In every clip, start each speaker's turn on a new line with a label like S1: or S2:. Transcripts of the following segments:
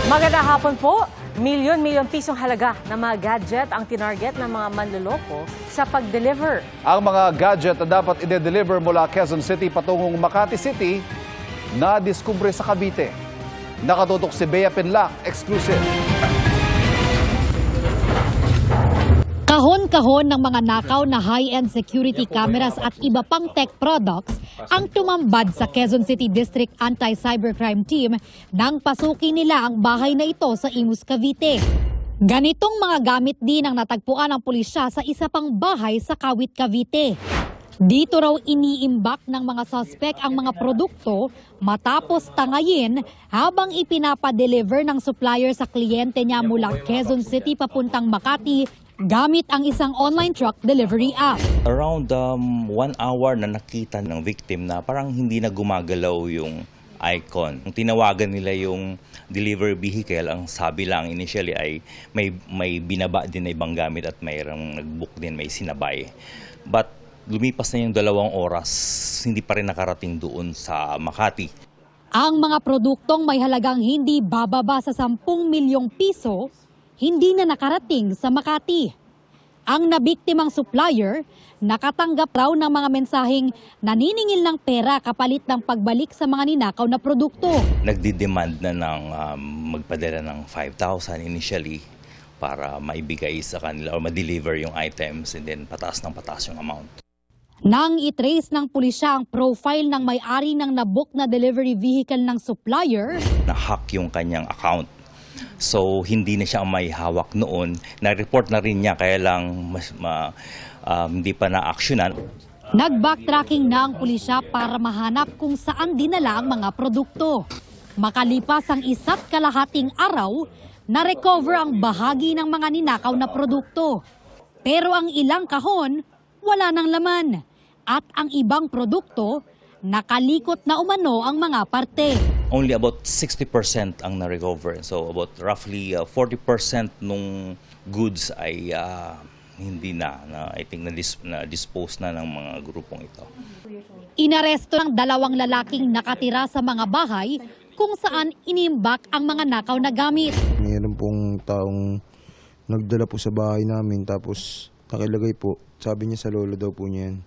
S1: Magandang hapon po. Milyon-milyon pisong halaga na mga gadget ang tinarget ng mga manloloko sa pag-deliver.
S2: Ang mga gadget na dapat i-deliver mula Quezon City patungong Makati City na diskubre sa Cavite. Nakatutok si Bea Pinlac, exclusive.
S3: Kahon-kahon ng mga nakaw na high-end security cameras at iba pang tech products ang tumambad sa Quezon City District Anti-Cybercrime Team nang pasukin nila ang bahay na ito sa Imus, Cavite. Ganitong mga gamit din ang natagpuan ng pulisya sa isa pang bahay sa Kawit, Cavite. Dito raw iniimbak ng mga suspect ang mga produkto matapos tangayin habang ipinapadeliver ng supplier sa kliyente niya mula Quezon City papuntang Makati gamit ang isang online truck delivery app.
S4: Around 1 hour na nakita ng victim na parang hindi na gumagalaw yung icon. Ang tinawagan nila yung delivery vehicle, ang sabi lang initially ay may binaba din na ibang gamit at mayroong nag-book din, may sinabay. But lumipas na yung 2 oras, hindi pa rin nakarating doon sa Makati.
S3: Ang mga produktong may halagang hindi bababa sa 10 milyong piso, hindi na nakarating sa Makati. Ang nabiktimang supplier, nakatanggap raw ng mga mensaheng naniningil ng pera kapalit ng pagbalik sa mga ninakaw na produkto.
S4: Nagdi-demand na ng magpadala ng 5,000 initially para maibigay sa kanila o ma-deliver yung items and then pataas ng pataas yung amount.
S3: Nang itrace ng pulisya ang profile ng may-ari ng nabook na delivery vehicle ng supplier,
S4: Na-hack yung kanyang account. So hindi na siya may hawak noon. Na-report na rin niya kaya lang hindi pa na-actionan.
S3: nag-backtracking na ang pulisya para mahanap kung saan dinala ang mga produkto. Makalipas ang 1.5 araw, na-recover ang bahagi ng mga ninakaw na produkto. Pero ang ilang kahon, wala nang laman. At ang ibang produkto, nakalikot na umano ang mga parte.
S4: Only about 60% ang na-recover. So about roughly 40% nung goods ay hindi I think na-dispose na ng mga grupong ito.
S3: Inaresto ng 2 lalaking nakatira sa mga bahay kung saan inimbak ang mga nakaw na gamit.
S5: Mayroon pong taong nagdala po sa bahay namin tapos nakilagay po, sabi niya sa lolo daw po niya yan.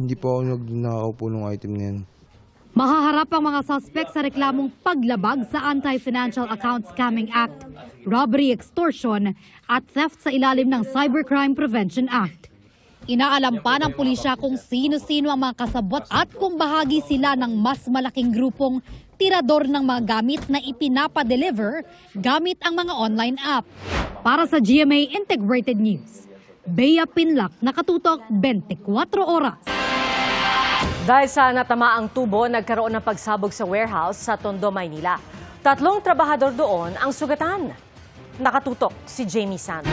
S5: Hindi po ako nagnakaw po ng item na yan.
S3: Mahaharap ang mga suspect sa reklamong paglabag sa Anti-Financial Account Scamming Act, robbery, extortion at theft sa ilalim ng Cybercrime Prevention Act. Inaalam pa ng pulisya kung sino-sino ang mga kasabot at kung bahagi sila ng mas malaking grupong tirador ng mga gamit na ipinapa-deliver gamit ang mga online app. Para sa GMA Integrated News, Bea Pinlac, nakatutok 24 oras.
S1: Dahil sa natamaang tubo, nagkaroon ng pagsabog sa warehouse sa Tondo, Maynila. 3 trabahador doon ang sugatan. Nakatutok si Jamie Santos.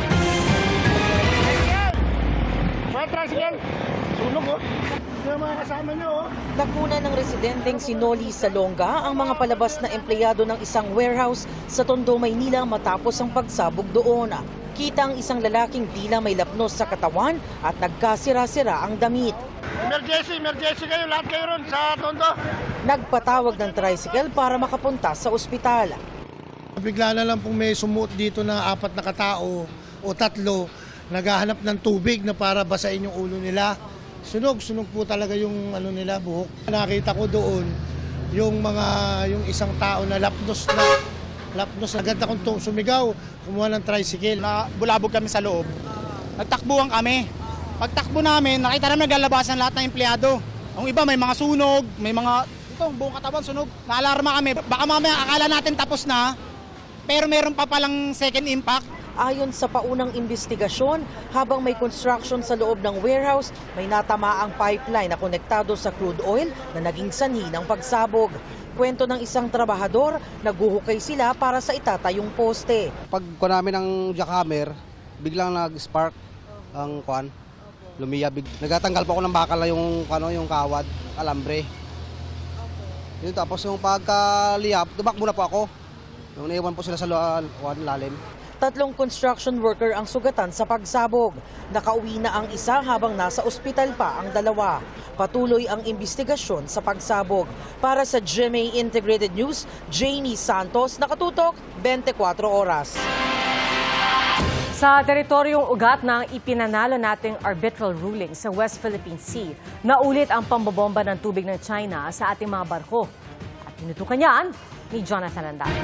S6: Nakunan ng residenteng si Noli Salonga ang mga palabas na empleyado ng isang warehouse sa Tondo, Maynila matapos ang pagsabog doon. Kita ang isang lalaking tila may lapnos sa katawan at nagkasira-sira ang damit.
S7: Emergency kayo, lahat kayo ron sa Tondo.
S6: Nagpatawag ng tricycle para makapunta sa ospital.
S7: Bigla na lang pong may sumuot dito na 4 na katao o 3 naghahanap ng tubig na para basain yung ulo nila. Sunog po talaga yung nila buhok. Nakita ko doon yung isang tao na lapnos agad akong sumigaw, kumuha ng tricycle.
S8: Bulabog kami sa loob. Nagtakbuhan kami. Pagtakbo namin, nakita namin naglalabasan lahat ng empleyado. Ang iba may mga sunog, may mga buong katawan sunog. Naalarma kami. Baka mamaya akala natin tapos na, pero meron pa palang second impact.
S6: Ayon sa paunang investigasyon, habang may construction sa loob ng warehouse, may natamaang pipeline na konektado sa crude oil na naging sanhi ng pagsabog. Kwento ng isang trabahador, naguhukay sila para sa itatayong poste.
S9: Pag namin ng jackhammer, biglang nag-spark ang lumiyabig. Nagatanggal pa ako ng bakal na yung kawad, alambre. Yun, tapos yung pagkaliyap, tumakbo na po ako. Yung naiwan po sila sa lalim.
S6: 3 construction worker ang sugatan sa pagsabog. Nakauwi na ang isa habang nasa ospital pa ang 2. Patuloy ang investigasyon sa pagsabog. Para sa GMA Integrated News, Jamie Santos, nakatutok 24 oras.
S1: Sa teritoryong ugat ng ipinanalo nating arbitral ruling sa West Philippine Sea, naulit ang pambobomba ng tubig ng China sa ating mga barko. At tinutukan yan ni Jonathan Andal.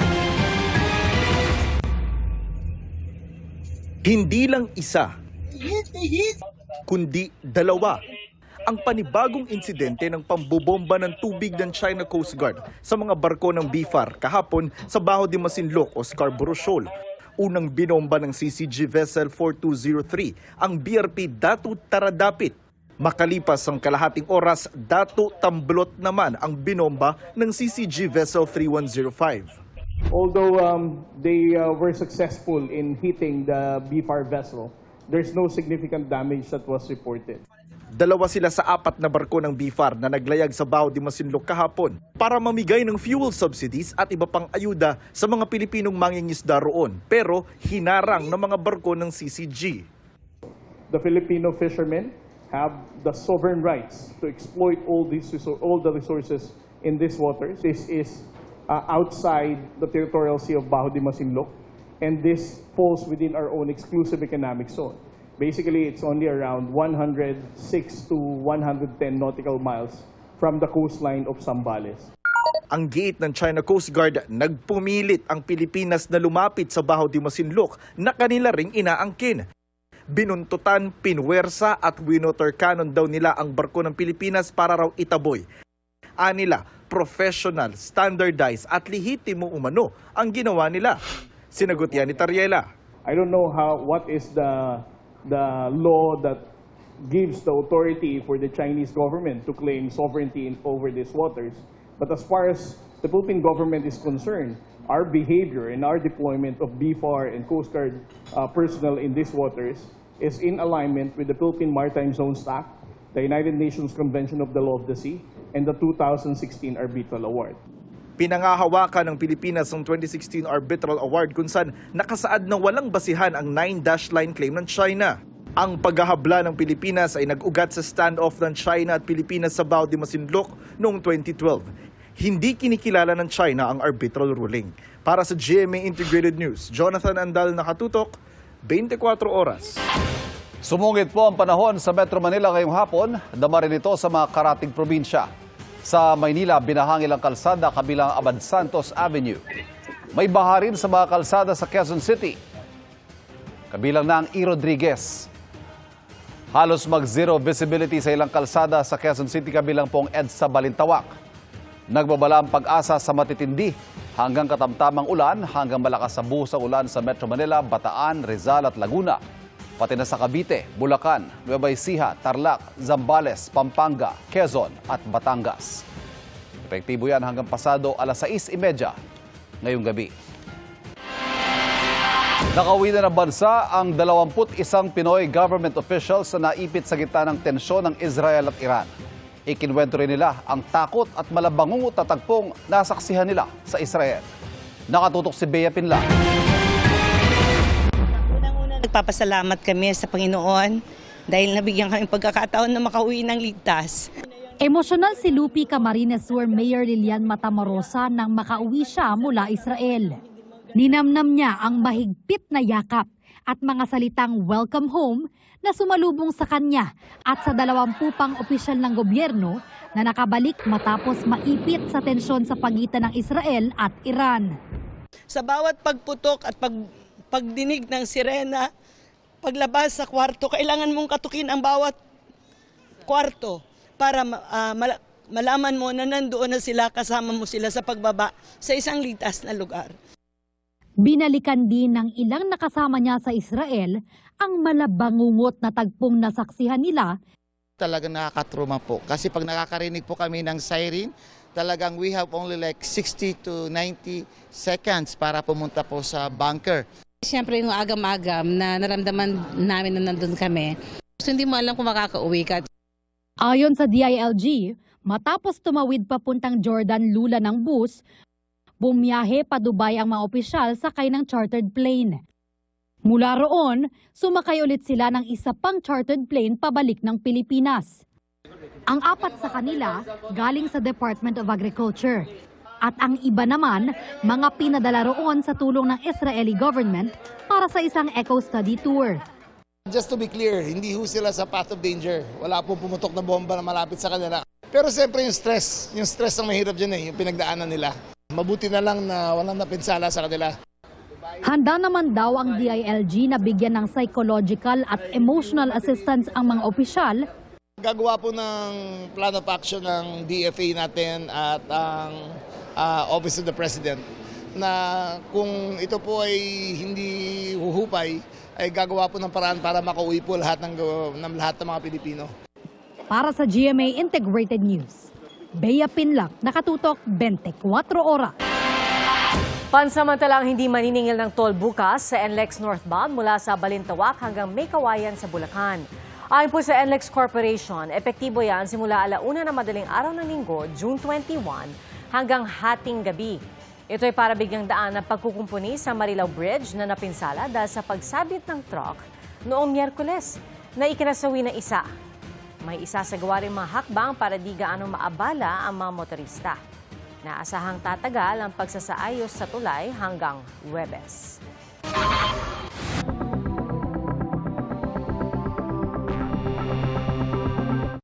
S10: Hindi lang isa, kundi 2 ang panibagong insidente ng pambobomba ng tubig ng China Coast Guard sa mga barko ng BFAR kahapon sa Baho de Masinloc o Scarborough Shoal. Unang binomba ng CCG Vessel 4203 ang BRP Datu Taradapit. Makalipas ang kalahating oras, Datu Tamblot naman ang binomba ng CCG Vessel 3105.
S11: Although they were successful in hitting the BFAR vessel, there's no significant damage that was reported.
S10: 2 sila sa 4 na barko ng BFAR na naglayag sa Baho de Masinloc kahapon para mamigay ng fuel subsidies at iba pang ayuda sa mga Pilipinong mangingisda roon, pero hinarang ng mga barko ng CCG.
S11: The Filipino fishermen have the sovereign rights to exploit all the resources in these waters. This is outside the territorial sea of Baho de Masinloc, and this falls within our own exclusive economic zone. Basically, it's only around 106 to 110 nautical miles from the coastline of Zambales.
S10: Ang gate ng China Coast Guard nagpumilit ang Pilipinas na lumapit sa Baho de Masinloc na kanila ring inaangkin. Binuntutan, pinwersa at winoter cannon daw nila ang barko ng Pilipinas para raw itaboy. Anila, professional, standardized at lehitimo umano ang ginawa nila. Sinagot yan ni Tariela.
S11: I don't know what is the law that gives the authority for the Chinese government to claim sovereignty over these waters. But as far as the Philippine government is concerned, our behavior and our deployment of BFAR and Coast Guard personnel in these waters is in alignment with the Philippine Maritime Zones Act, the United Nations Convention of the Law of the Sea, and the 2016 Arbitral Award.
S10: Pinangahawakan ng Pilipinas ang 2016 Arbitral Award kung saan nakasaad na walang basihan ang 9-dash line claim ng China. Ang paghahabla ng Pilipinas ay nag-ugat sa standoff ng China at Pilipinas sa Baho de Masinloc noong 2012. Hindi kinikilala ng China ang arbitral ruling. Para sa GMA Integrated News, Jonathan Andal, nakatutok, 24 oras.
S2: Sumungit po ang panahon sa Metro Manila ngayong hapon, dama rin ito sa mga karating probinsya. Sa Maynila, binahangil ang kalsada kabilang Abad Santos Avenue. May baha rin sa mga kalsada sa Quezon City. Kabilang na ang E. Rodriguez. Halos mag-zero visibility sa ilang kalsada sa Quezon City kabilang pong EDSA Balintawak. Nagbabala ang pag-asa sa matitindi hanggang katamtamang ulan hanggang malakas sa buhos ang ulan sa Metro Manila, Bataan, Rizal at Laguna. Pati na sa Cavite, Bulacan, Nueva Ecija, Tarlac, Zambales, Pampanga, Quezon at Batangas. Epektibo yan hanggang pasado alas 6:30 ngayong gabi. Nakauwi na ng bansa ang 21 Pinoy government officials na naipit sa gitna ng tensyon ng Israel at Iran. Ikinwento rin nila ang takot at malabangung tatagpong nasaksihan nila sa Israel. Nakatutok si Bea Pinlac.
S12: Nagpapasalamat kami sa Panginoon dahil nabigyan kami pagkakataon na makauwi ng ligtas.
S3: Emosyonal si Lupi Camarines Sur Mayor Lilian Matamorosa nang makauwi siya mula Israel. Ninamnam niya ang mahigpit na yakap at mga salitang welcome home na sumalubong sa kanya at sa 20 pang opisyal ng gobyerno na nakabalik matapos maipit sa tensyon sa pagitan ng Israel at Iran.
S12: Sa bawat pagputok at pagdinig ng sirena, paglabas sa kwarto, kailangan mong katukin ang bawat kwarto para malaman mo na nandoon na sila, kasama mo sila sa pagbaba sa isang ligtas na lugar.
S3: Binalikan din ng ilang nakasama niya sa Israel ang malabangungot na tagpong nasaksihan nila.
S13: Talagang nakakatruma po kasi pag nakakarinig po kami ng siren, talagang we have only like 60 to 90 seconds para pumunta po sa bunker.
S14: Siyempre yung agam-agam na naramdaman namin na nandun kami. So, hindi mo alam kung makakauwi ka.
S3: Ayon sa DILG, matapos tumawid papuntang Jordan Lula ng bus, bumiyahe pa Dubai ang mga opisyal sakay ng chartered plane. Mula roon, sumakay ulit sila ng isa pang chartered plane pabalik ng Pilipinas. Ang 4 sa kanila galing sa Department of Agriculture. At ang iba naman, mga pinadala roon sa tulong ng Israeli government para sa isang eco-study tour.
S15: Just to be clear, hindi ho sila sa path of danger. Wala po pumutok na bomba na malapit sa kanila. Pero siyempre yung stress ang mahirap dyan yung pinagdaanan nila. Mabuti na lang na walang napinsala sa kanila.
S3: Handa naman daw ang DILG na bigyan ng psychological at emotional assistance ang mga opisyal.
S15: Gagawa po ng plan of action ng DFA natin at ang Office of the President na kung ito po ay hindi huhupay, ay gagawa po ng paraan para makauwi po lahat ng mga Pilipino.
S3: Para sa GMA Integrated News, Bea Pinlac, nakatutok 24 oras.
S1: Pansamantalang hindi maniningil ng toll bukas sa NLEX northbound mula sa Balintawak hanggang May Kawayan sa Bulacan. Ayon po sa NLEX Corporation, epektibo yan simula 1:00 ng madaling araw ng linggo, June 21, hanggang hating gabi. Ito ay para bigyang daan ng pagkukumpuni sa Marilao Bridge na napinsala dahil sa pagsabit ng truck noong Miyerkules na ikinasawi ng isa. May isasagawa rin mga hakbang para di gaano maabala ang mga motorista. Naasahang tatagal ang pagsasaayos sa tulay hanggang Huwebes.